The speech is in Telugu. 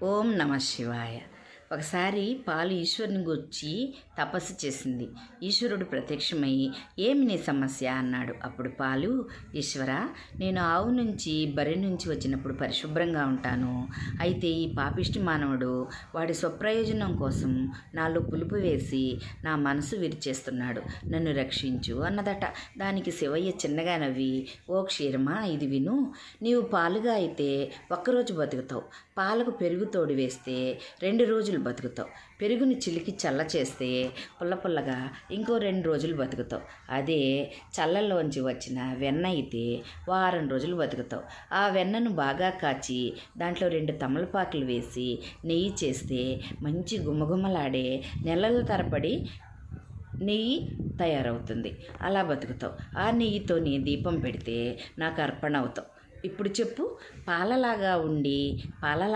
ఓం నమ శివాయ. ఒకసారి పాలు ఈశ్వరుని గూర్చి తపస్సు చేసింది. ఈశ్వరుడు ప్రత్యక్షమై, ఏమి నీ సమస్య అన్నాడు. అప్పుడు పాలు, ఈశ్వర, నేను ఆవు నుంచి బర్రె నుంచి వచ్చినప్పుడు పరిశుభ్రంగా ఉంటాను. అయితే ఈ పాపిష్టి మానవుడు వాడి స్వప్రయోజనం కోసం నాలో పులుపు వేసి నా మనసు విరిచేస్తున్నాడు, నన్ను రక్షించు అన్నదట. దానికి శివయ్య చిన్నగా నవ్వి, ఓ క్షీరమా, ఇది విను. నీవు పాలుగా అయితే ఒక్కరోజు బతుకుతావు, పాలకు పెరుగు తోడు వేస్తే 2 రోజులు బతుకుతావు, పెరుగుని చిలికి చల్ల చేస్తే పుల్లగా ఇంకో 2 రోజులు బతుకుతావు. అదే చల్లలోంచి వచ్చిన వెన్న అయితే వారం రోజులు బతుకుతావు. ఆ వెన్నను బాగా కాచి దాంట్లో 2 తమలపాకులు వేసి నెయ్యి చేస్తే మంచి గుమగుమలాడే నెలల తరబడి నెయ్యి తయారవుతుంది. అలా బతుకుతావు. ఆ నెయ్యితో నీ దీపం పెడితే నాకు అర్పణ అవుతావు. ఇప్పుడు చెప్పు, పాలలాగా ఉండి